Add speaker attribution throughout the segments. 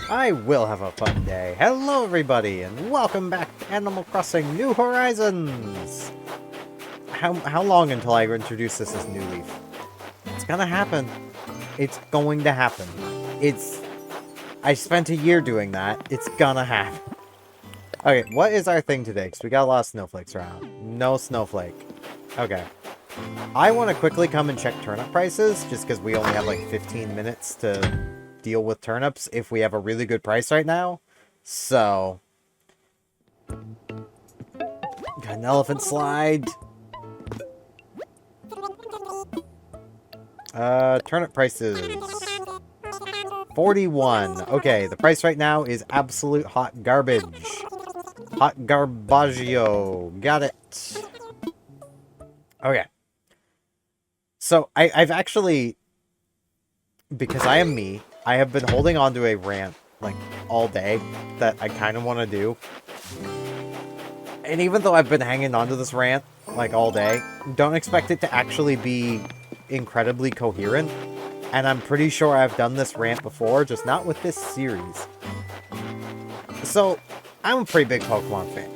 Speaker 1: I will have a fun day. Hello everybody, and welcome back to Animal Crossing New Horizons! How long until I introduce this as New Leaf? It's gonna happen. It's going to happen. I spent a year doing that. It's gonna happen. Okay, what is our thing today? Because we got a lot of snowflakes around. No snowflake. Okay. I want to quickly come and check turnip prices, just because we only have like 15 minutes to deal with turnips if we have a really good price right now. So, got an elephant slide. Turnip prices. 41. Okay, the price right now is absolute hot garbage. Hot garbaggio. Got it. Okay. So, I've actually, because I am me, I have been holding on to a rant, like, all day that I kind of want to do. And even though I've been hanging on to this rant, like, all day, don't expect it to actually be incredibly coherent. And I'm pretty sure I've done this rant before, just not with this series. So, I'm a pretty big Pokemon fan.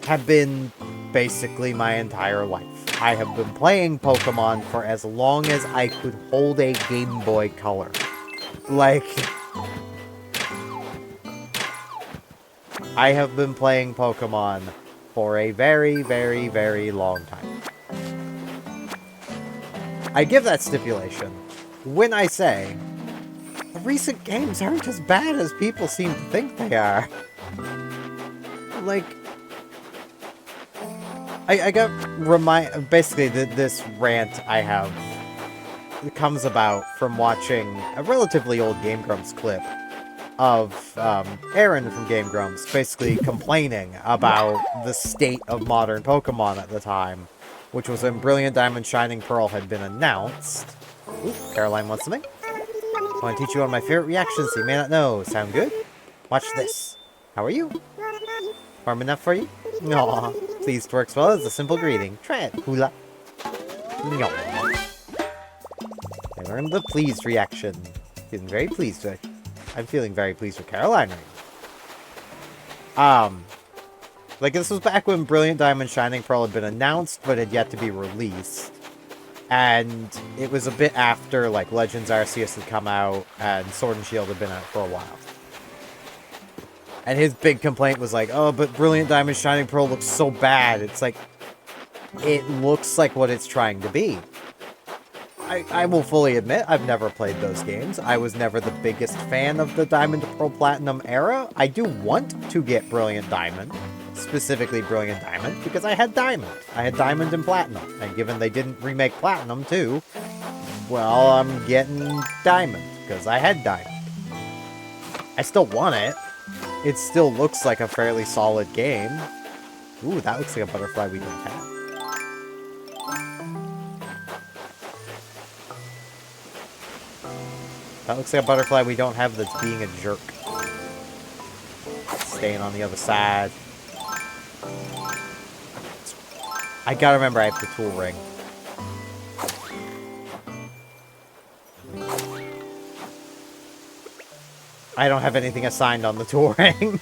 Speaker 1: Have been basically my entire life. I have been playing Pokemon for as long as I could hold a Game Boy Color. Like, I have been playing Pokemon for a very, very, very long time. I give that stipulation when I say the recent games aren't as bad as people seem to think they are. Like, I got basically this rant I have comes about from watching a relatively old Game Grumps clip of Aaron from Game Grumps basically complaining about the state of modern Pokemon at the time, which was when Brilliant Diamond Shining Pearl had been announced. Ooh, Caroline wants something. I want to teach you one of my favorite reactions so you may not know. Sound good? Watch this. How are you? Warm enough for you? Aww. Pleased works well as a simple greeting. Try it, hula. Aww. I learned the pleased reaction. Feeling very pleased with it. I'm feeling very pleased with Caroline right now. Like, this was back when Brilliant Diamond Shining Pearl had been announced, but had yet to be released. And it was a bit after, like, Legends Arceus had come out, and Sword and Shield had been out for a while. And his big complaint was like, oh, but Brilliant Diamond Shining Pearl looks so bad. It's like, it looks like what it's trying to be. I will fully admit, I've never played those games. I was never the biggest fan of the Diamond to Pearl Platinum era. I do want to get Brilliant Diamond, specifically Brilliant Diamond, because I had Diamond. I had Diamond and Platinum, and given they didn't remake Platinum too, well, I'm getting Diamond, because I had Diamond. I still want it. It still looks like a fairly solid game. Ooh, that looks like a butterfly we don't have. That looks like a butterfly we don't have that's being a jerk. Staying on the other side. I gotta remember I have the tool ring. I don't have anything assigned on the tool ring.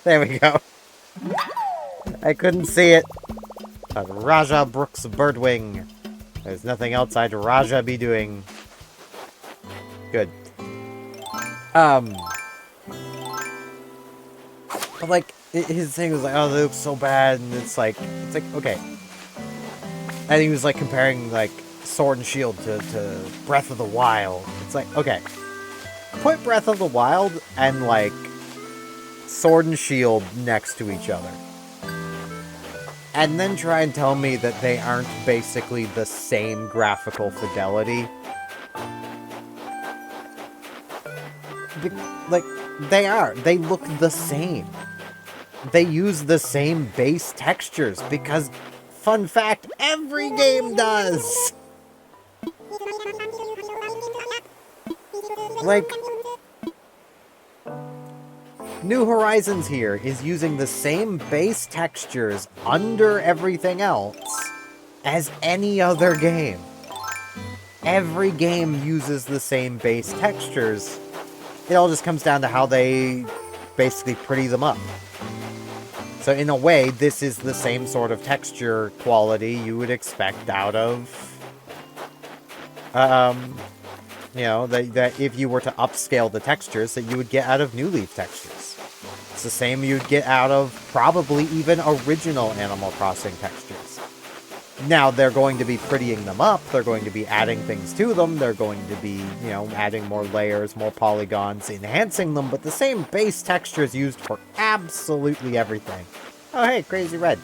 Speaker 1: There we go. I couldn't see it. But Raja Brooks Birdwing. There's nothing else I'd Raja be doing. Good. But like, his thing was like, oh, they look so bad, and it's like, okay. And he was like comparing like Sword and Shield to Breath of the Wild. It's like, okay. Put Breath of the Wild and like Sword and Shield next to each other. and then try and tell me that they aren't basically the same graphical fidelity. Like, they are. They look the same. They use the same base textures because, fun fact, every game does! Like, New Horizons here is using the same base textures under everything else as any other game. Every game uses the same base textures. It all just comes down to how they basically pretty them up. So in a way, this is the same sort of texture quality you would expect out of, you know, that if you were to upscale the textures that you would get out of New Leaf textures. It's the same you'd get out of probably even original Animal Crossing textures. Now, they're going to be prettying them up, they're going to be adding things to them, they're going to be, you know, adding more layers, more polygons, enhancing them, but the same base texture is used for absolutely everything. Oh, hey, Crazy Red.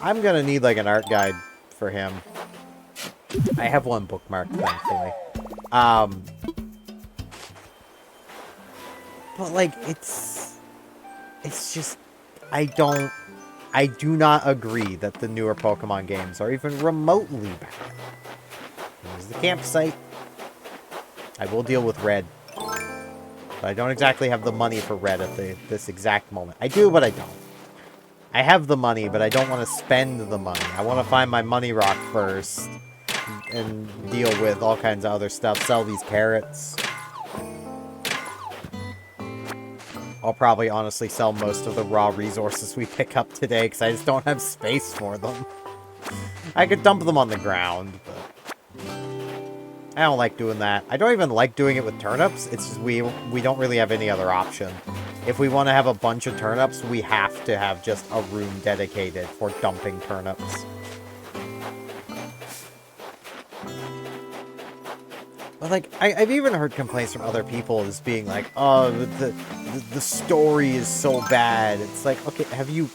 Speaker 1: I'm gonna need, like, an art guide for him. I have one bookmarked, thankfully. But, like, it's just, I do not agree that the newer Pokemon games are even remotely bad. Here's the campsite. I will deal with Red. But I don't exactly have the money for Red at this exact moment. I do, but I don't. I have the money, but I don't want to spend the money. I want to find my money rock first. And deal with all kinds of other stuff. Sell these carrots. I'll probably honestly sell most of the raw resources we pick up today, because I just don't have space for them. I could dump them on the ground, but I don't like doing that. I don't even like doing it with turnips. It's just we don't really have any other option. If we want to have a bunch of turnips, we have to have just a room dedicated for dumping turnips. But, like, I've even heard complaints from other people as being like, oh, the story is so bad. It's like, okay, have you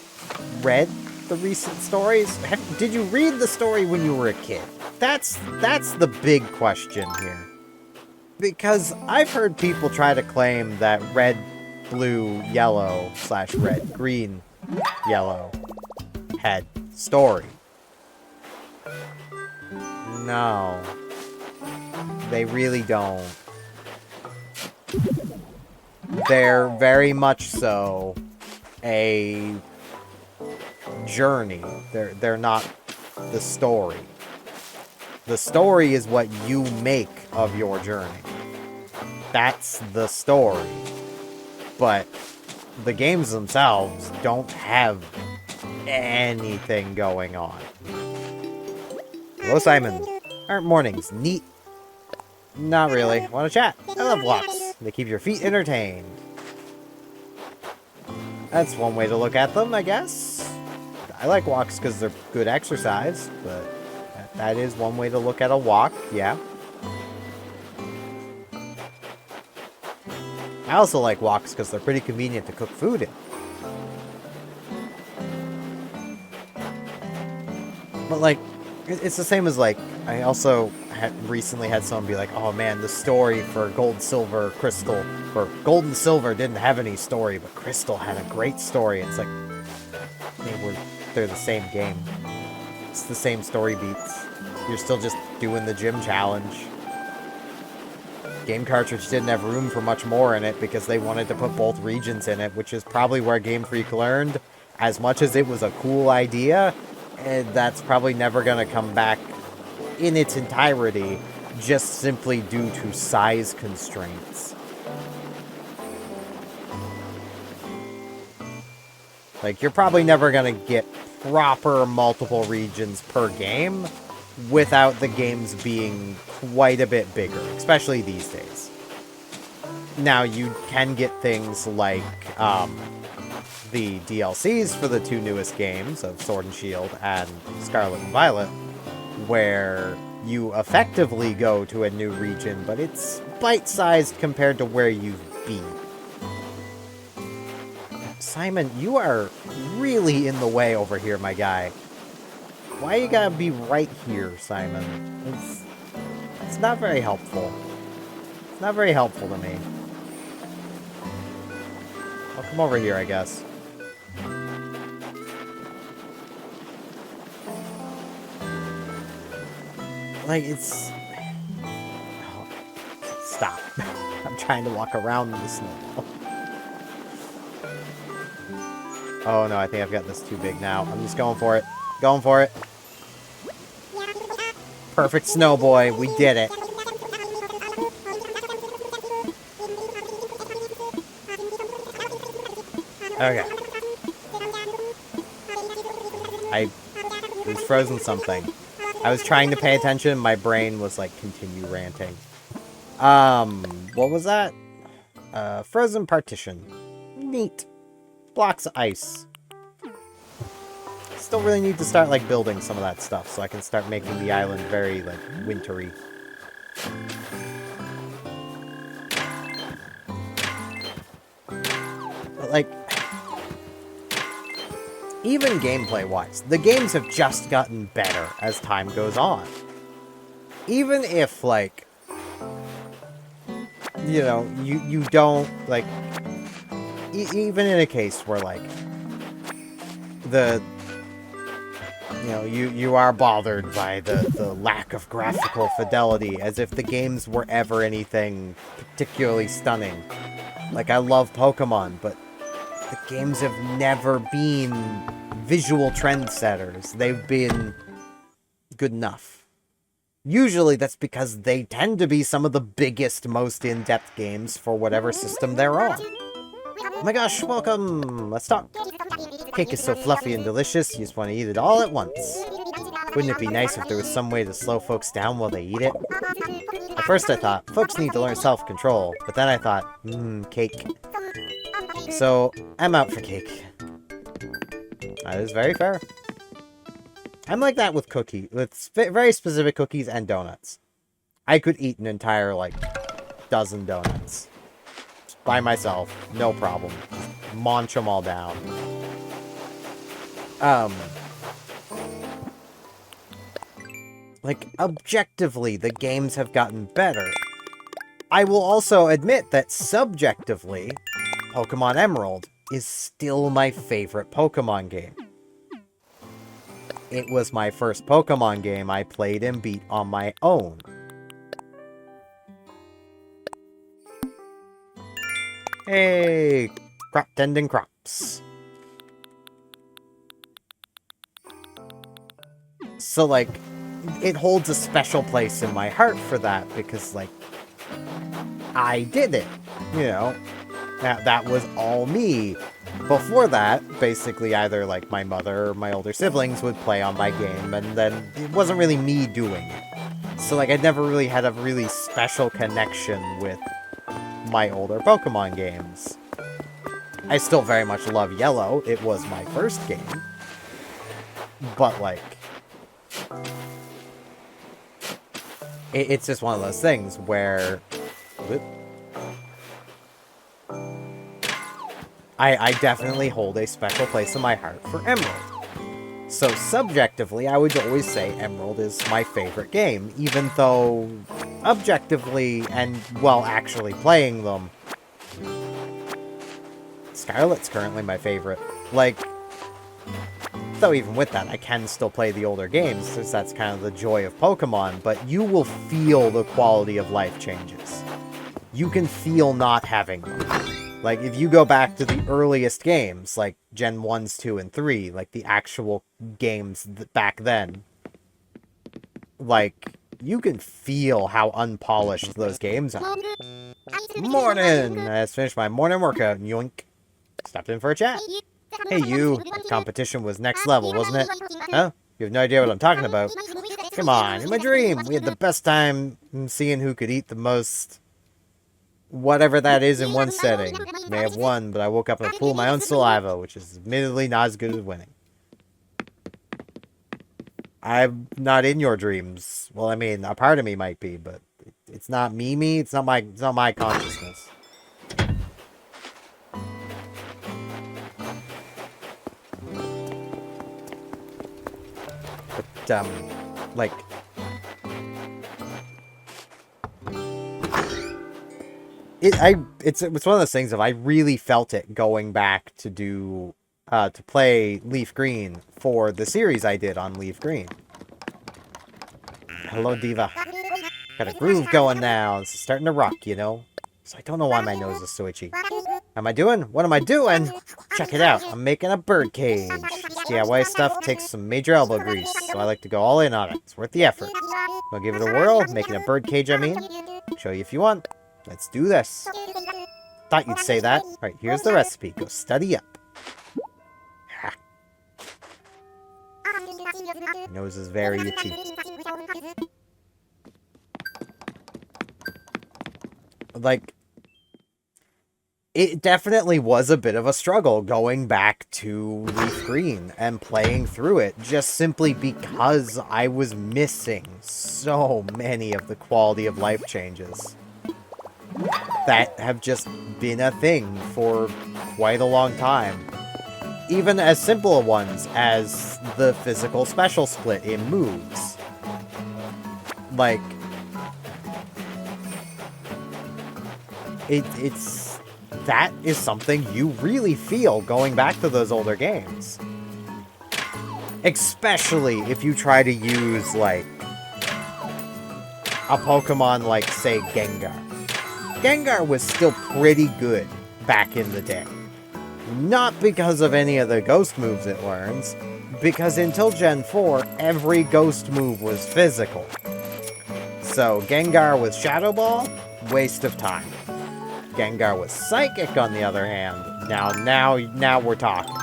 Speaker 1: read the recent stories? Did you read the story when you were a kid? That's the big question here. Because I've heard people try to claim that red, blue, yellow, / red, green, yellow had story. No. They really don't. They're very much so a journey. They're not the story. The story is what you make of your journey. That's the story. But the games themselves don't have anything going on. Hello, Simon. Aren't mornings neat? Not really. Want to chat? I love walks. They keep your feet entertained. That's one way to look at them, I guess. I like walks because they're good exercise, but that is one way to look at a walk, yeah. I also like walks because they're pretty convenient to cook food in. But, like, it's the same as, like, I also recently had someone be like, oh man, the story for Gold, Silver, Crystal, or Gold and Silver didn't have any story, but Crystal had a great story. It's like, they're the same game. It's the same story beats. You're still just doing the gym challenge. Game Cartridge didn't have room for much more in it because they wanted to put both regions in it, which is probably where Game Freak learned, as much as it was a cool idea, and that's probably never going to come back in its entirety, just simply due to size constraints. Like, you're probably never going to get proper multiple regions per game without the games being quite a bit bigger, especially these days. Now, you can get things like the DLCs for the two newest games of Sword and Shield and Scarlet and Violet, where you effectively go to a new region, but it's bite-sized compared to where you've been. Simon, you are really in the way over here, my guy. Why you gotta be right here, Simon? It's not very helpful. It's not very helpful to me. I'll come over here, I guess. Like, it's... Oh, stop. I'm trying to walk around in the snow. Oh no, I think I've got this too big now. I'm just going for it. Going for it. Perfect snow boy. We did it. Okay. I was frozen something. I was trying to pay attention. My brain was like, continue ranting. What was that? Frozen partition. Neat. Blocks of ice. Still really need to start, like, building some of that stuff so I can start making the island very, like, wintry. But, like, even gameplay-wise, the games have just gotten better as time goes on. Even if, like, you know, you don't, like, even in a case where, like, you know, you are bothered by the lack of graphical fidelity, as if the games were ever anything particularly stunning. Like, I love Pokemon, but the games have never been visual trendsetters. They've been good enough. Usually that's because they tend to be some of the biggest, most in-depth games for whatever system they're on. Oh my gosh, welcome! Let's talk. Cake is so fluffy and delicious, you just want to eat it all at once. Wouldn't it be nice if there was some way to slow folks down while they eat it? At first I thought, folks need to learn self-control, but then I thought, cake. So, I'm out for cake. That is very fair. I'm like that with with very specific cookies and donuts. I could eat an entire, like, dozen donuts. By myself, no problem. Just munch them all down. Like, objectively, the games have gotten better. I will also admit that subjectively, Pokemon Emerald is still my favorite Pokemon game. It was my first Pokemon game I played and beat on my own. Hey, crop tending crops. So, like, it holds a special place in my heart for that, because, like, I did it, you know? That was all me. Before that, basically either, like, my mother or my older siblings would play on my game, and then it wasn't really me doing it. So, like, I never really had a really special connection with my older Pokemon games. I still very much love Yellow. It was my first game. But, like, it's just one of those things where I definitely hold a special place in my heart for Emerald. So subjectively, I would always say Emerald is my favorite game, even though objectively and while actually playing them, Scarlet's currently my favorite. Like, though even with that, I can still play the older games, since that's kind of the joy of Pokemon, but you will feel the quality of life changes. You can feel not having them. Like, if you go back to the earliest games, like Gen 1s, 2, and 3, like the actual games back then, like, you can feel how unpolished those games are. Morning! I just finished my morning workout, yoink. Stopped in for a chat. Hey you, the competition was next level, wasn't it? Huh? You have no idea what I'm talking about. Come on, in my dream, we had the best time seeing who could eat the most... whatever that is in one setting. May have won, but I woke up in a pool of my own saliva, which is admittedly not as good as winning. I'm not in your dreams. Well, I mean, a part of me might be, but it's not me. It's not my consciousness. like... It's one of those things of I really felt it going back to to play Leaf Green for the series I did on Leaf Green. Hello, Diva. Got a groove going now. It's starting to rock, you know? So I don't know why my nose is so itchy. How am I doing? What am I doing? Check it out. I'm making a bird cage. This DIY stuff takes some major elbow grease, so I like to go all in on it. It's worth the effort. I'll give it a whirl. Making a bird cage, I mean. Show you if you want. Let's do this. Thought you'd say that. Alright, here's the recipe. Go study up. Ha. My nose is very itchy. Like, it definitely was a bit of a struggle going back to Leaf Green and playing through it, just simply because I was missing so many of the quality of life changes that have just been a thing for quite a long time. Even as simple ones as the physical special split in moves. Like, that is something you really feel going back to those older games. Especially if you try to use, like, a Pokemon like, say, Gengar. Gengar was still pretty good back in the day. Not because of any of the ghost moves it learns, because until Gen 4, every ghost move was physical. So, Gengar with Shadow Ball, waste of time. Gengar was Psychic, on the other hand. Now we're talking.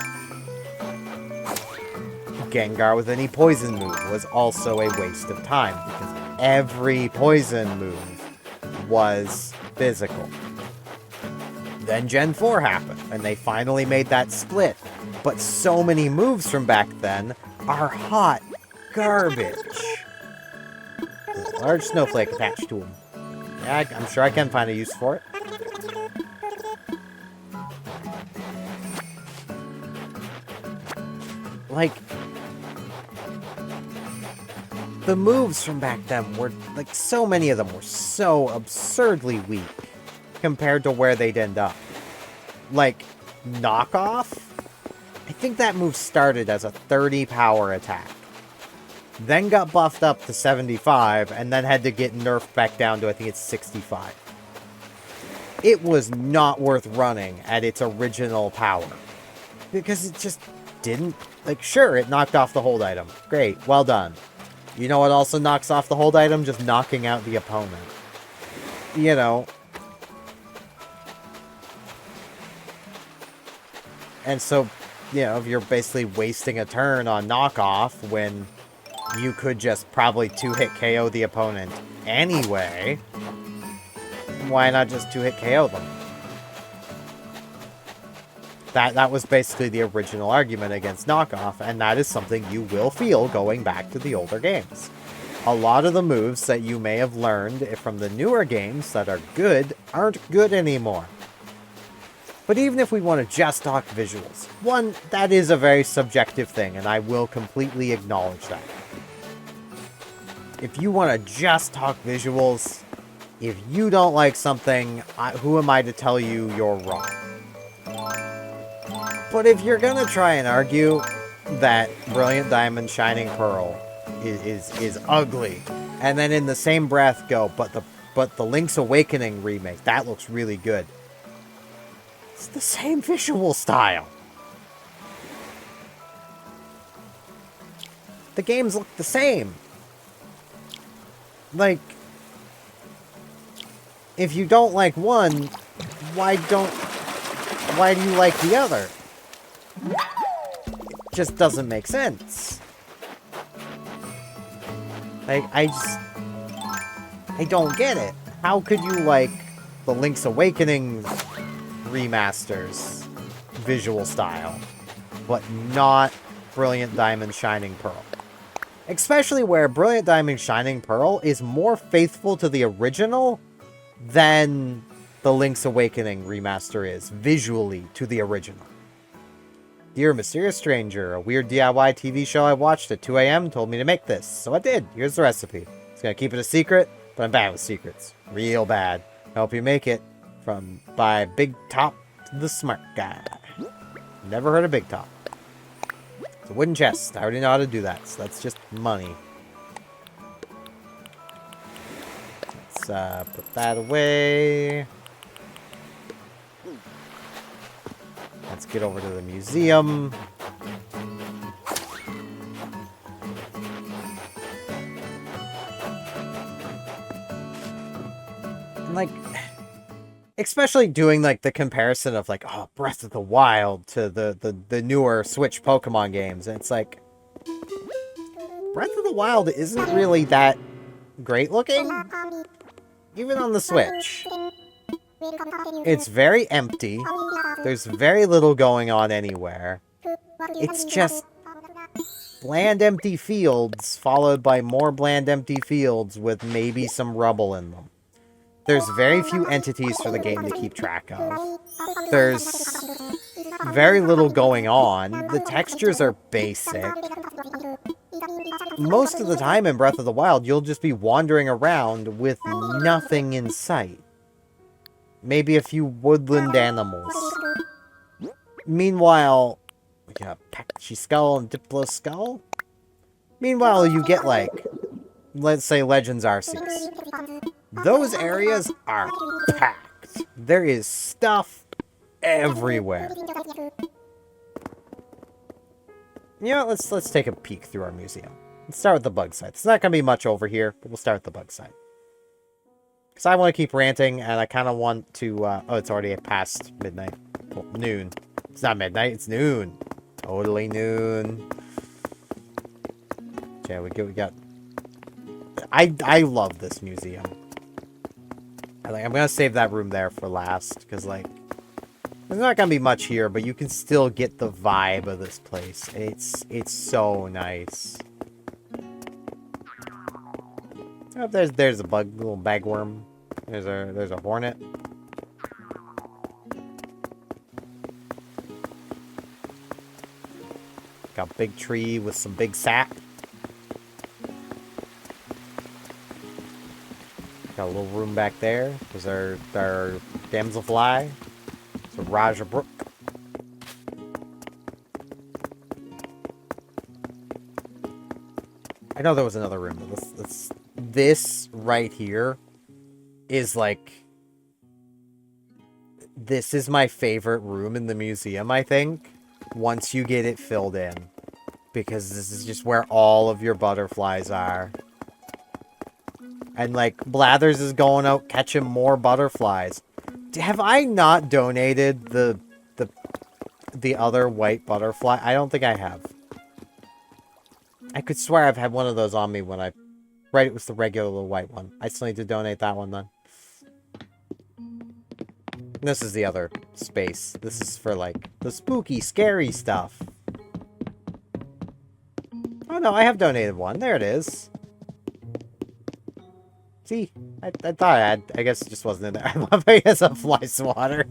Speaker 1: Gengar with any poison move was also a waste of time, because every poison move was physical. Then Gen 4 happened, and they finally made that split. But so many moves from back then are hot garbage. There's a large snowflake attached to them. Yeah, I'm sure I can find a use for it. Like, the moves from back then were, like, so many of them were so absurdly weak compared to where they'd end up. Like, Knockoff? I think that move started as a 30 power attack. Then got buffed up to 75, and then had to get nerfed back down to, I think it's 65. It was not worth running at its original power. Because it just didn't... Like, sure, it knocked off the hold item. Great, well done. You know what also knocks off the hold item? Just knocking out the opponent. You know. And so, you know, if you're basically wasting a turn on knockoff when you could just probably 2-hit KO the opponent anyway, why not just 2-hit KO them? That was basically the original argument against knockoff, and that is something you will feel going back to the older games. A lot of the moves that you may have learned from the newer games that are good aren't good anymore. But even if we want to just talk visuals, one, that is a very subjective thing, and I will completely acknowledge that. If you want to just talk visuals, if you don't like something, who am I to tell you you're wrong? But if you're gonna try and argue that Brilliant Diamond Shining Pearl is ugly, and then in the same breath go, but the Link's Awakening remake, that looks really good. It's the same visual style. The games look the same. Like, if you don't like one, why do you like the other? It just doesn't make sense. Like, I don't get it. How could you like the Link's Awakening remasters visual style, but not Brilliant Diamond Shining Pearl? Especially where Brilliant Diamond Shining Pearl is more faithful to the original than the Link's Awakening remaster is visually to the original. Dear Mysterious Stranger, a weird DIY TV show I watched at 2 a.m. told me to make this, so I did. Here's the recipe. It's gonna keep it a secret, but I'm bad with secrets. Real bad. Help you make it by Big Top the Smart Guy. Never heard of Big Top. It's a wooden chest. I already know how to do that, so that's just money. Let's put that away. Let's get over to the museum. And like, especially doing like the comparison of like, oh, Breath of the Wild to the newer Switch Pokemon games. And it's like, Breath of the Wild isn't really that great looking, even on the Switch. It's very empty. There's very little going on anywhere. It's just bland empty fields followed by more bland empty fields with maybe some rubble in them. There's very few entities for the game to keep track of. There's very little going on. The textures are basic. Most of the time in Breath of the Wild, you'll just be wandering around with nothing in sight. Maybe a few woodland animals. Meanwhile, we got Patchy Skull and Diplo Skull. Meanwhile, you get like, let's say Legends Arceus. Those areas are packed. There is stuff everywhere. You know, let's take a peek through our museum. Let's start with the bug side. It's not gonna be much over here, but we'll start with the bug side. Because I want to keep ranting, and I kind of want to... oh, it's already past midnight. Well, noon. It's not midnight, it's noon. Totally noon. Okay, we got... I love this museum. I'm going to save that room there for last, because, like... There's not going to be much here, but you can still get the vibe of this place. It's so nice. Oh, there's a bug, little bagworm. There's a hornet. Got a big tree with some big sap. Got a little room back there. There's our damselfly. It's a Raja Brook. I know there was another room, but this right here is like... This is my favorite room in the museum, I think. Once you get it filled in. Because this is just where all of your butterflies are. And like, Blathers is going out catching more butterflies. Have I not donated the other white butterfly? I don't think I have. I could swear I've had one of those on me when I... Right, it was the regular little white one. I still need to donate that one then. This is the other space. This is for, like, the spooky, scary stuff. Oh, no, I have donated one. There it is. See? I thought I had. I guess it just wasn't in there. I love it as a fly swatter.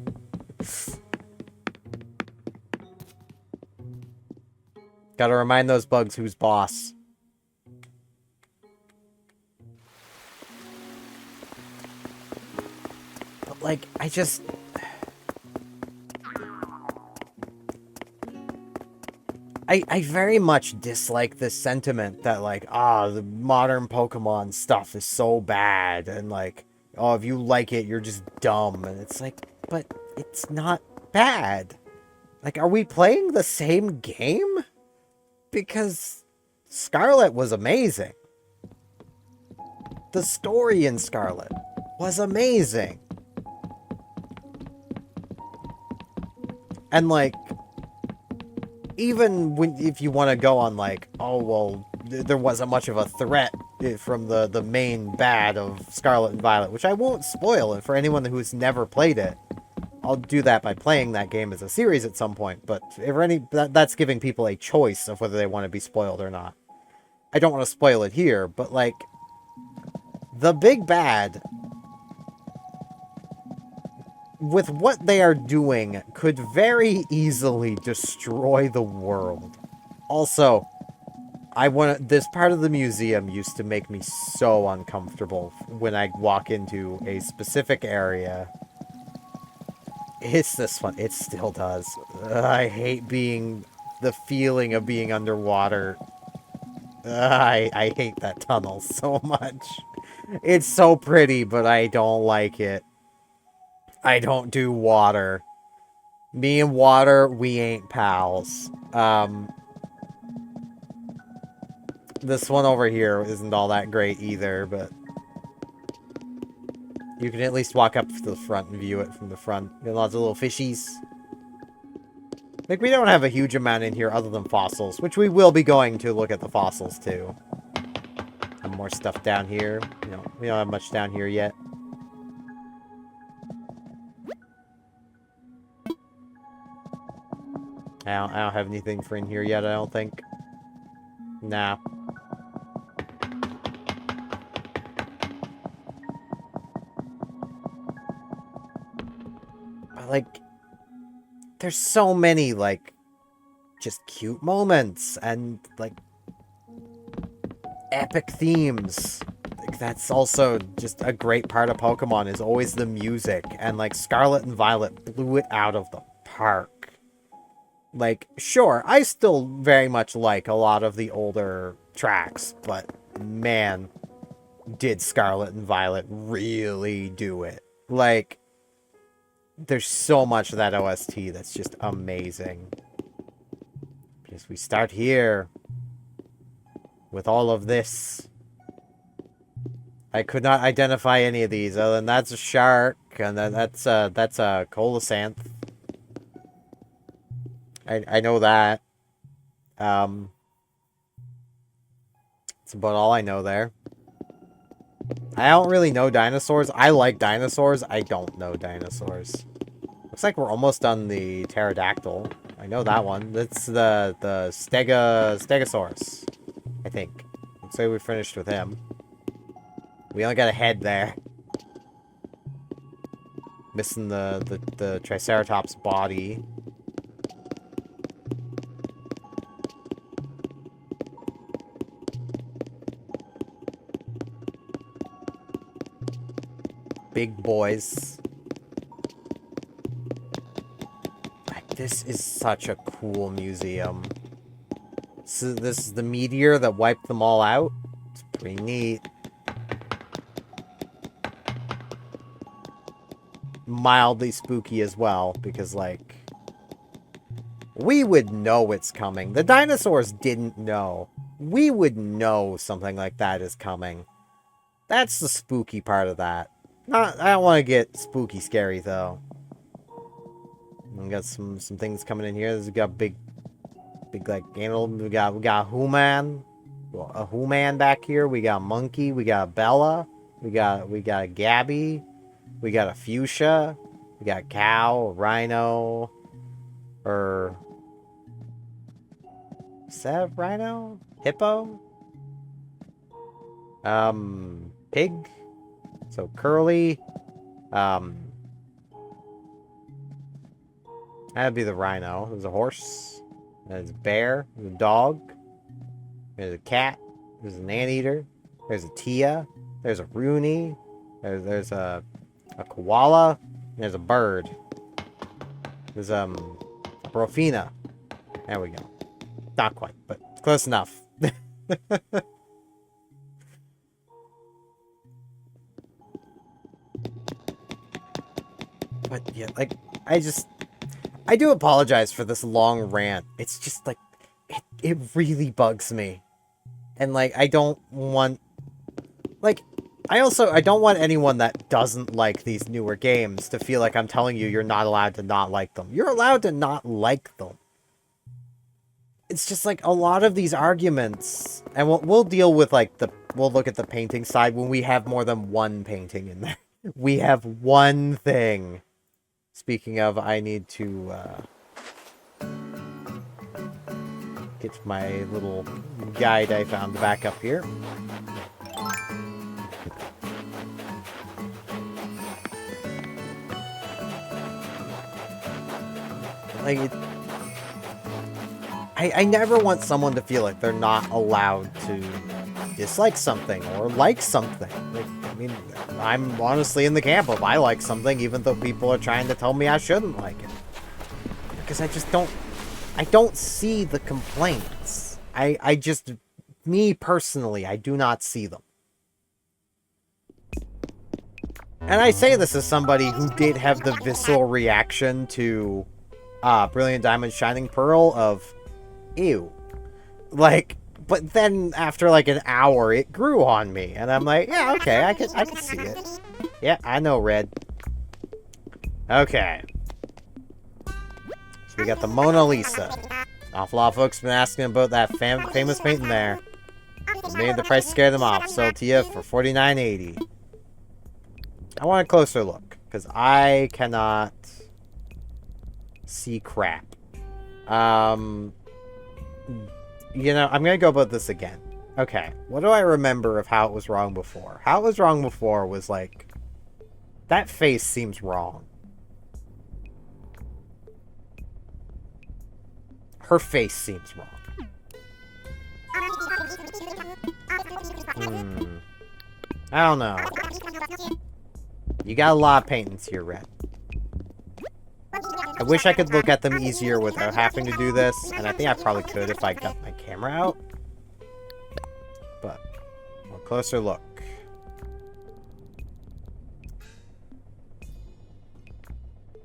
Speaker 1: Gotta remind those bugs who's boss. But, like, I just... I very much dislike this sentiment that, like, the modern Pokemon stuff is so bad, and, like, oh, if you like it, you're just dumb. And it's like, but it's not bad. Like, are we playing the same game? Because Scarlet was amazing. The story in Scarlet was amazing. And, like, even if you want to go on, like, oh, well, there wasn't much of a threat from the main bad of Scarlet and Violet, which I won't spoil it for anyone who's never played it. I'll do that by playing that game as a series at some point, but that's giving people a choice of whether they want to be spoiled or not. I don't want to spoil it here, but, like, the big bad with what they are doing, could very easily destroy the world. Also, this part of the museum used to make me so uncomfortable when I walk into a specific area. It's this one. It still does. I hate the feeling of being underwater. I hate that tunnel so much. It's so pretty, but I don't like it. I don't do water. Me and water, we ain't pals. This one over here isn't all that great either, but you can at least walk up to the front and view it from the front. Get lots of little fishies. Like, we don't have a huge amount in here other than fossils, which we will be going to look at the fossils, too. Have more stuff down here. We don't have much down here yet. I don't have anything for in here yet, I don't think. Nah. But, like, there's so many, like, just cute moments and, like, epic themes. Like, that's also just a great part of Pokemon is always the music. And, like, Scarlet and Violet blew it out of the park. Like, sure, I still very much like a lot of the older tracks, but man, did Scarlet and Violet really do it. Like, there's so much of that OST that's just amazing. Because we start here with all of this. I could not identify any of these other than that's a shark, and then that's a Colasanth. I know that. That's about all I know there. I don't really know dinosaurs. I like dinosaurs. I don't know dinosaurs. Looks like we're almost done the pterodactyl. I know that one. That's the Stegosaurus, I think. Looks like we finished with him. We only got a head there. Missing the Triceratops body. Big boys. Like, this is such a cool museum. So this is the meteor that wiped them all out. It's pretty neat. Mildly spooky as well, because, like, we would know it's coming. The dinosaurs didn't know. We would know something like that is coming. That's the spooky part of that. I don't want to get spooky scary, though. We got some things coming in here. We got big, like, animal. We got a Human. A Human back here. We got a monkey. We got a Bella. We got a Gabby. We got a Fuchsia. We got a cow, a rhino. Is that a rhino? Hippo? Pig? So, Curly. That'd be the rhino. There's a horse. There's a bear. There's a dog. There's a cat. There's an anteater. There's a Tia. There's a Rooney. There's a koala. There's a bird. There's a Rofina. There we go. Not quite, but close enough. But yeah, like, I do apologize for this long rant. It's just, like, it really bugs me. And, like, I don't want... Like, I don't want anyone that doesn't like these newer games to feel like I'm telling you you're not allowed to not like them. You're allowed to not like them. It's just, like, a lot of these arguments... And we'll deal with, like, we'll look at the painting side when we have more than one painting in there. We have one thing. Speaking of, I need to, get my little guide I found back up here. Like, I never want someone to feel like they're not allowed to dislike something or like something. Like, I mean, I'm honestly in the camp of I like something even though people are trying to tell me I shouldn't like it. Because I don't see the complaints. I just, me personally, I do not see them. And I say this as somebody who did have the visceral reaction to Brilliant Diamond Shining Pearl of, ew. Like, but then after like an hour, it grew on me. And I'm like, yeah, okay, I can see it. Yeah, I know, Red. Okay. So we got the Mona Lisa. An awful lot of folks have been asking about that famous painting there. Maybe the price scared them off. Sold to you for $49.80. I want a closer look, because I cannot see crap. You know, I'm going to go about this again. Okay, what do I remember of how it was wrong before? How it was wrong before was like, that face seems wrong. Her face seems wrong. I don't know. You got a lot of paintings here, Red. I wish I could look at them easier without having to do this, and I think I probably could if I got my camera out. But, a closer look.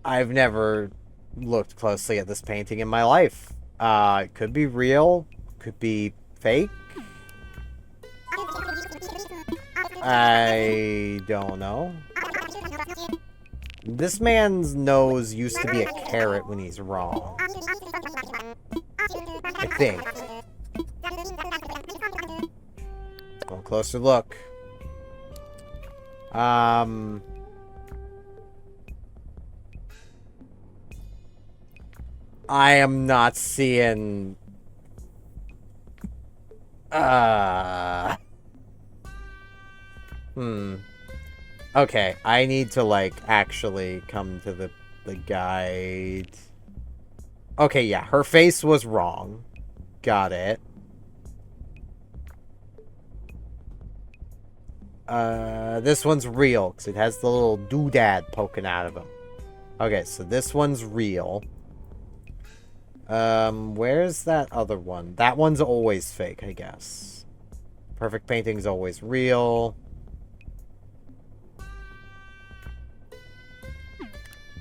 Speaker 1: I've never looked closely at this painting in my life. It could be real, could be fake. I don't know. This man's nose used to be a carrot when he's wrong. I think. One closer look. I am not seeing... Okay, I need to, like, actually come to the guide. Okay, yeah, her face was wrong. Got it. This one's real, because it has the little doodad poking out of him. Okay, so this one's real. Where's that other one? That one's always fake, I guess. Perfect painting's always real.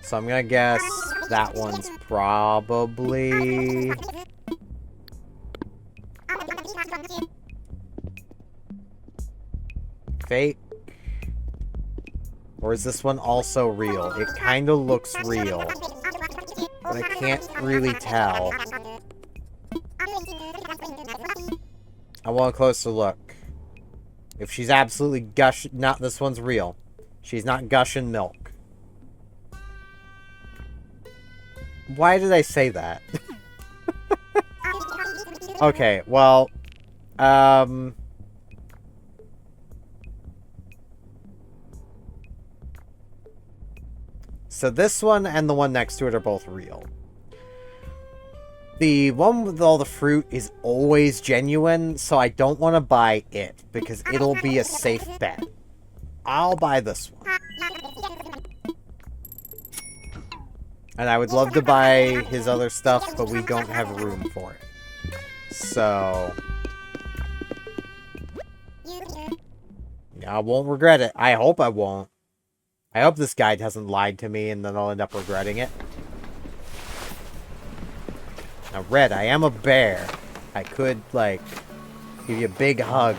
Speaker 1: So I'm gonna guess that one's probably... fake? Or is this one also real? It kind of looks real, but I can't really tell. I want a closer look. If she's absolutely not, this one's real. She's not gushing milk. Why did I say that? Okay, well, so this one and the one next to it are both real. The one with all the fruit is always genuine, so I don't want to buy it, because it'll be a safe bet. I'll buy this one. And I would love to buy his other stuff, but we don't have room for it. So... I won't regret it. I hope I won't. I hope this guide hasn't lied to me and then I'll end up regretting it. Now, Red, I am a bear. I could, like, give you a big hug.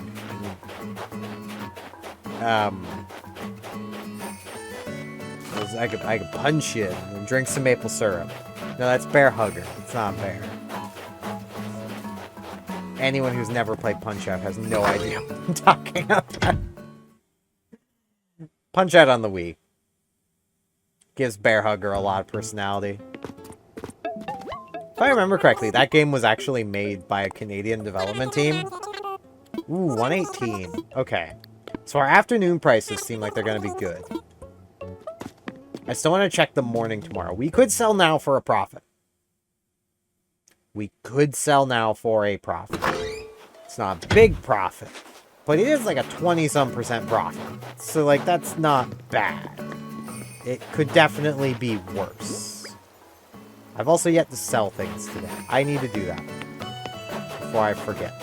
Speaker 1: I could punch you and drink some maple syrup. No, that's Bear Hugger. It's not bear. Anyone who's never played Punch-Out has no idea what I'm talking about. Punch-Out on the Wii. Gives Bear Hugger a lot of personality. If I remember correctly, that game was actually made by a Canadian development team. Ooh, 118. Okay. So our afternoon prices seem like they're going to be good. I still want to check the morning tomorrow. We could sell now for a profit. we could sell now for a profit. It's not a big profit, but it is like a 20-some% profit. So, like, that's not bad. It could definitely be worse. I've also yet to sell things today. I need to do that before I forget.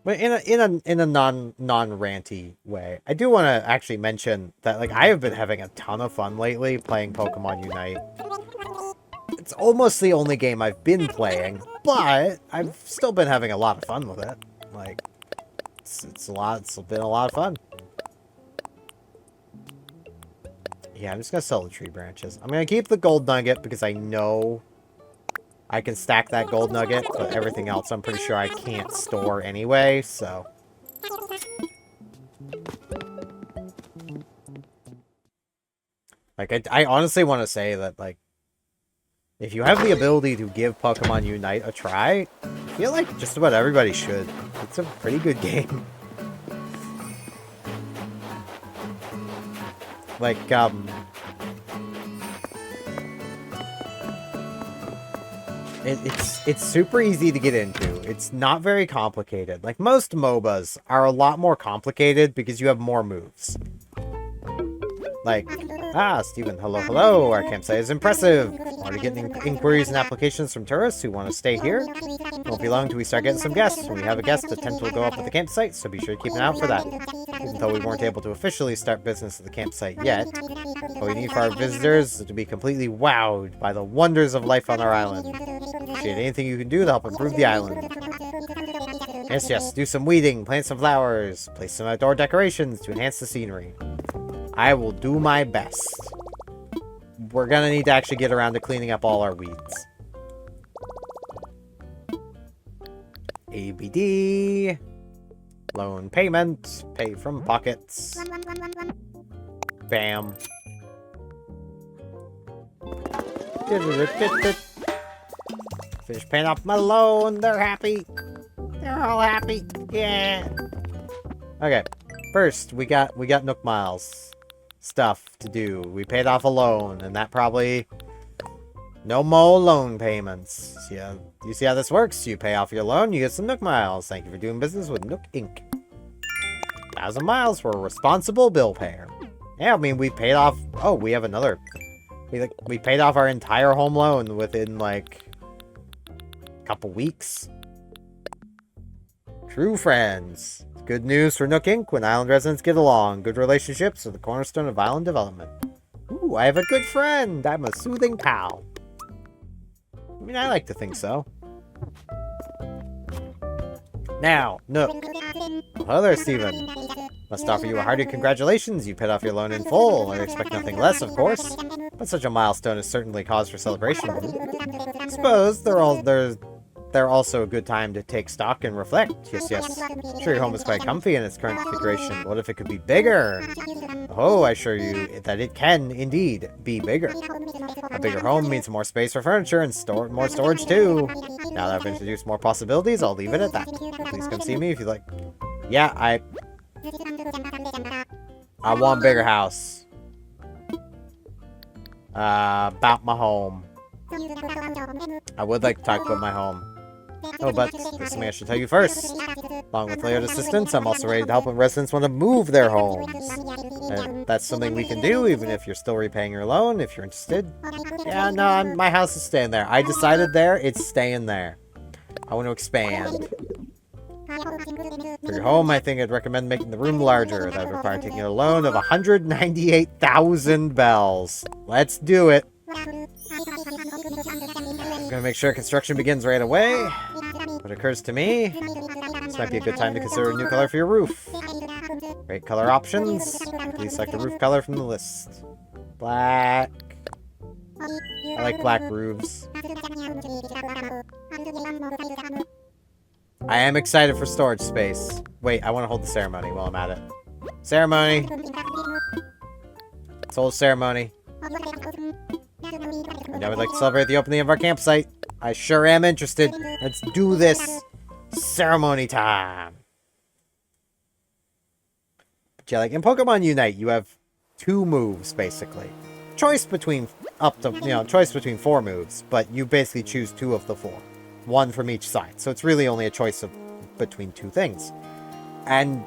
Speaker 1: But in a non-ranty way, I do want to actually mention that, like, I have been having a ton of fun lately playing Pokemon Unite. It's almost the only game I've been playing, but I've still been having a lot of fun with it. Like, it's been a lot of fun. Yeah, I'm just gonna sell the tree branches. I'm gonna keep the gold nugget because I know I can stack that gold nugget, but everything else I'm pretty sure I can't store anyway, so. Like, I honestly want to say that, like, if you have the ability to give Pokemon Unite a try, I feel like just about everybody should. It's a pretty good game. Like, It's super easy to get into. It's not very complicated. Like, most MOBAs are a lot more complicated because you have more moves. Like, Steven, hello. Our campsite is impressive. Already getting inquiries and applications from tourists who want to stay here. Won't be long till we start getting some guests. When we have a guest, a tent will go up at the campsite, so be sure to keep an eye out for that. Even though we weren't able to officially start business at the campsite yet, what we need for our visitors is to be completely wowed by the wonders of life on our island. Appreciate anything you can do to help improve the island. Yes, do some weeding, plant some flowers, place some outdoor decorations to enhance the scenery. I will do my best. We're gonna need to actually get around to cleaning up all our weeds. ABD. Loan payment. Pay from pockets. Bam. Finish paying off my loan. They're happy. They're all happy. Yeah. Okay. First, we got Nook Miles stuff to do. We paid off a loan, and that probably no more loan payments. Yeah, you see how this works? You pay off your loan, you get some Nook Miles. Thank you for doing business with Nook Inc. 1,000 miles for a responsible bill payer. Yeah, I mean, we paid off. Oh, we have another. We paid off our entire home loan within like a couple weeks. True friends. Good news for Nook Inc. When island residents get along. Good relationships are the cornerstone of island development. Ooh, I have a good friend. I'm a soothing pal. I mean, I like to think so. Now, Nook. Hello there, Steven. Must offer you a hearty congratulations. You paid off your loan in full. I expect nothing less, of course. But such a milestone is certainly cause for celebration. I suppose they're also a good time to take stock and reflect. Yes. Sure, your home is quite comfy in its current configuration. What if it could be bigger? Oh, I assure you that it can indeed be bigger. A bigger home means more space for furniture and more storage too. Now that I've introduced more possibilities, I'll leave it at that. Please come see me if you like. Yeah, I want a bigger house. About my home. I would like to talk about my home. Oh, but there's something I should tell you first. Along with layered assistance, I'm also ready to help when residents want to move their homes. That's something we can do, even if you're still repaying your loan, if you're interested. Yeah, no, my house is staying there. I decided there, it's staying there. I want to expand. For your home, I think I'd recommend making the room larger. That would require taking a loan of 198,000 bells. Let's do it. I'm gonna make sure construction begins right away. What occurs to me, this might be a good time to consider a new color for your roof. Great color options. Please select a roof color from the list. Black. I like black roofs. I am excited for storage space. Wait, I want to hold the ceremony while I'm at it. Ceremony. Let's hold ceremony. And I would like to celebrate the opening of our campsite. I sure am interested. Let's do this. Ceremony time. But yeah, like in Pokemon Unite, you have two moves, basically. Choice between up to, you know, choice between 4 moves, but you basically choose 2 of the 4. 1 from each side. So it's really only a choice of between 2 things. And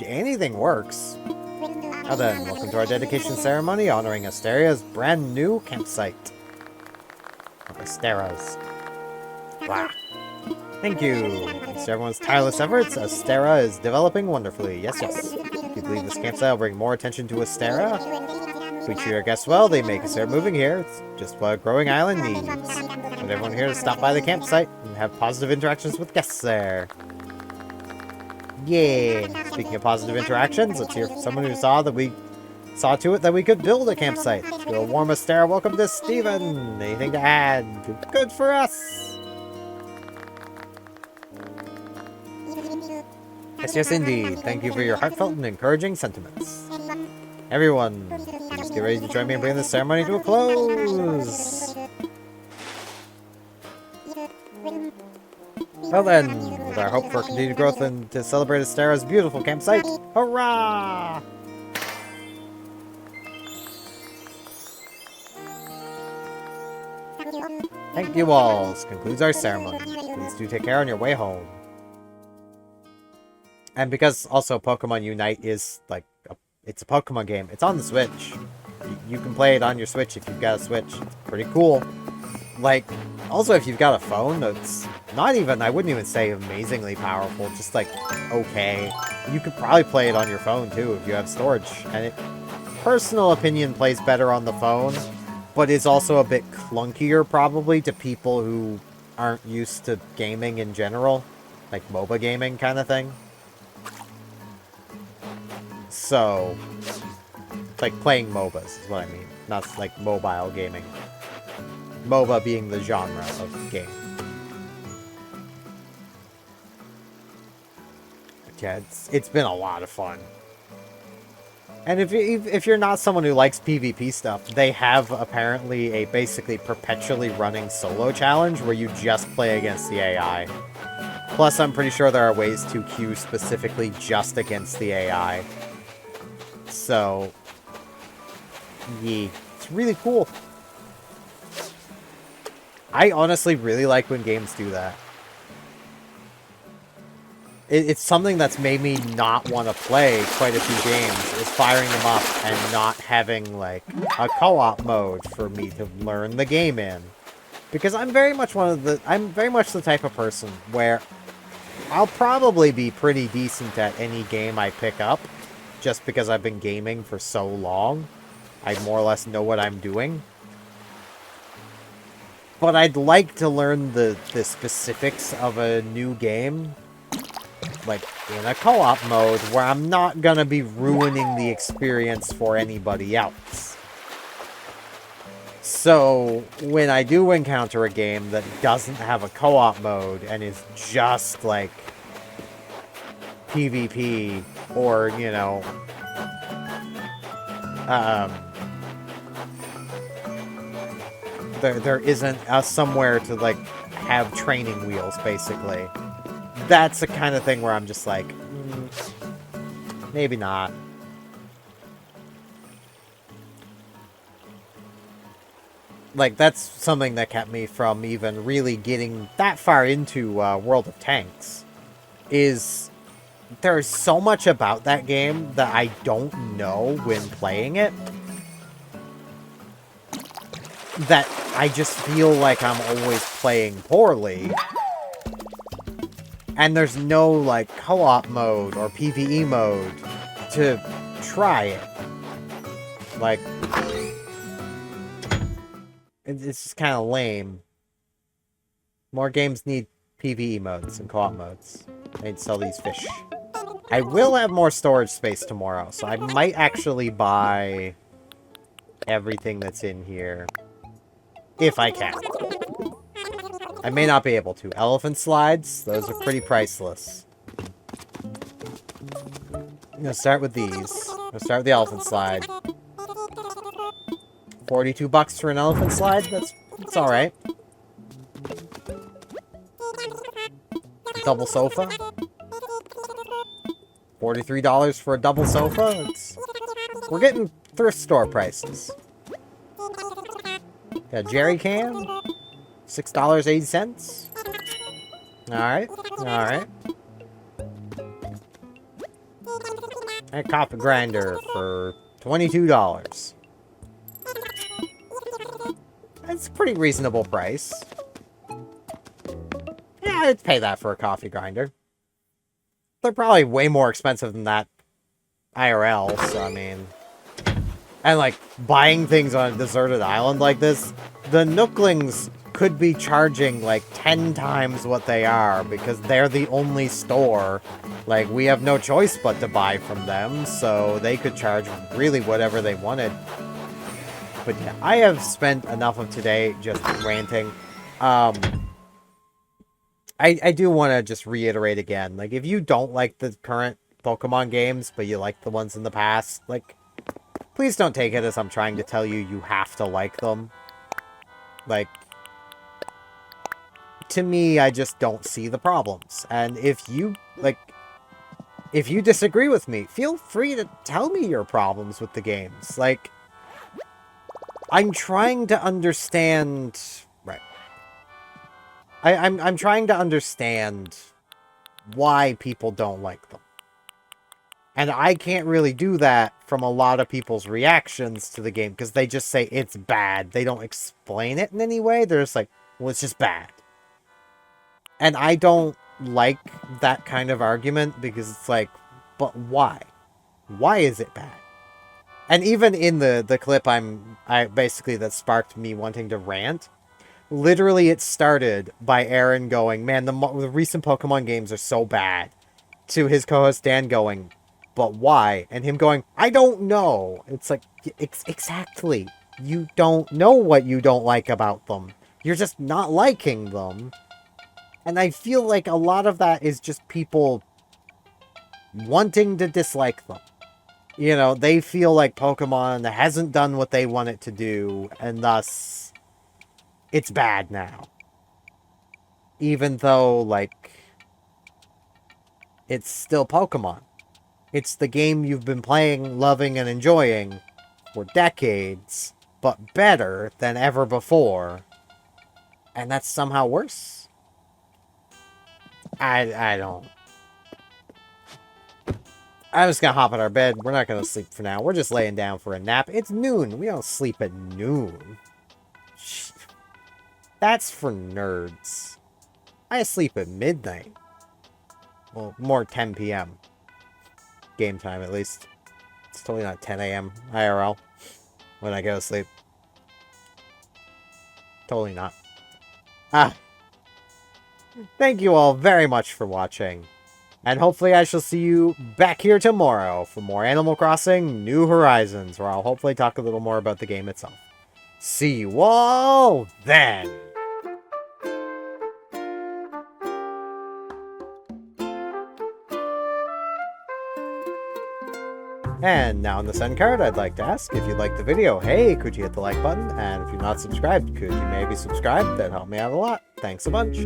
Speaker 1: anything works. Now then, welcome to our dedication ceremony honoring Asteria's brand new campsite. Astera's. Wow. Thank you. Thanks to everyone's tireless efforts, Astera is developing wonderfully. Yes, yes. If you believe this campsite will bring more attention to Astera, if we treat our guests well, they may consider moving here. It's just what a growing island needs. I want everyone here to stop by the campsite and have positive interactions with guests there. Yeah. Speaking of positive interactions, let's hear from someone who saw to it that we could build a campsite. To a warm Astera welcome to Steven. Anything to add? Good for us. Yes, yes, indeed. Thank you for your heartfelt and encouraging sentiments. Everyone, please get ready to join me in bringing this ceremony to a close. Well then, with our hope for continued growth and to celebrate Astera's beautiful campsite, hurrah! Thank you all. This concludes our ceremony. Please do take care on your way home. And because also Pokemon Unite is like, it's a Pokemon game. It's on the Switch. You can play it on your Switch if you've got a Switch. It's pretty cool. Like, also if you've got a phone, it's not even, I wouldn't even say amazingly powerful, just like, okay. You could probably play it on your phone too if you have storage. And it, personal opinion, plays better on the phone, but is also a bit clunkier probably to people who aren't used to gaming in general. Like MOBA gaming kind of thing. So, it's like playing MOBAs is what I mean. Not like mobile gaming. MOBA being the genre of game. But yeah, it's been a lot of fun. And if you're not someone who likes PvP stuff, they have apparently a basically perpetually running solo challenge where you just play against the AI. Plus, I'm pretty sure there are ways to queue specifically just against the AI. So, yeah, it's really cool. I honestly really like when games do that. It's something that's made me not want to play quite a few games, is firing them up and not having, like, a co-op mode for me to learn the game in. Because I'm very much the type of person where I'll probably be pretty decent at any game I pick up, just because I've been gaming for so long. I more or less know what I'm doing. But I'd like to learn the specifics of a new game, like, in a co-op mode, where I'm not gonna be ruining the experience for anybody else. So, when I do encounter a game that doesn't have a co-op mode, and is just, like, PvP, or, you know, there isn't somewhere to, like, have training wheels, basically. That's the kind of thing where I'm just like, maybe not. Like, that's something that kept me from even really getting that far into World of Tanks. Is there's so much about that game that I don't know when playing it, that I just feel like I'm always playing poorly. And there's no, like, co-op mode or PvE mode to try it. Like, it's just kind of lame. More games need PvE modes and co-op modes. I need to sell these fish. I will have more storage space tomorrow, so I might actually buy everything that's in here. If I can. I may not be able to. Elephant slides, those are pretty priceless. I'm gonna start with these. I'm gonna start with the elephant slide. 42 bucks for an elephant slide? That's alright. Double sofa? $43 for a double sofa? We're getting thrift store prices. Got a jerry can. $6.80. Alright. Alright. A coffee grinder for $22. That's a pretty reasonable price. Yeah, I'd pay that for a coffee grinder. They're probably way more expensive than that IRL, so I mean... And, like, buying things on a deserted island like this, the Nooklings could be charging, like, 10 times what they are, because they're the only store. Like, we have no choice but to buy from them, so they could charge really whatever they wanted. But yeah, I have spent enough of today just ranting. I do want to just reiterate again, like, if you don't like the current Pokemon games, but you like the ones in the past, like, please don't take it as I'm trying to tell you you have to like them. Like, to me, I just don't see the problems. And if you, like, if you disagree with me, feel free to tell me your problems with the games. Like, I'm trying to understand... Right. I'm trying to understand why people don't like them. And I can't really do that from a lot of people's reactions to the game, because they just say it's bad. They don't explain it in any way. They're just like, well, it's just bad. And I don't like that kind of argument, because it's like, but why? Why is it bad? And even in the clip I basically that sparked me wanting to rant, literally it started by Aaron going, man, the recent Pokemon games are so bad. To his co-host Dan going, but why? And him going, I don't know. It's like, exactly. You don't know what you don't like about them. You're just not liking them. And I feel like a lot of that is just people wanting to dislike them. You know, they feel like Pokemon hasn't done what they want it to do, and thus, it's bad now. Even though, like, it's still Pokemon. It's the game you've been playing, loving, and enjoying for decades, but better than ever before. And that's somehow worse? I don't... I'm just gonna hop in our bed. We're not gonna sleep for now. We're just laying down for a nap. It's noon. We don't sleep at noon. That's for nerds. I sleep at midnight. Well, more 10 p.m. Game time, at least. It's totally not 10 a.m. IRL when I go to sleep. Totally not. Thank you all very much for watching. And hopefully I shall see you back here tomorrow for more Animal Crossing New Horizons, where I'll hopefully talk a little more about the game itself. See you all then! And now in this end card, I'd like to ask, if you liked the video, hey, could you hit the like button? And if you're not subscribed, could you maybe subscribe? That'd help me out a lot. Thanks a bunch.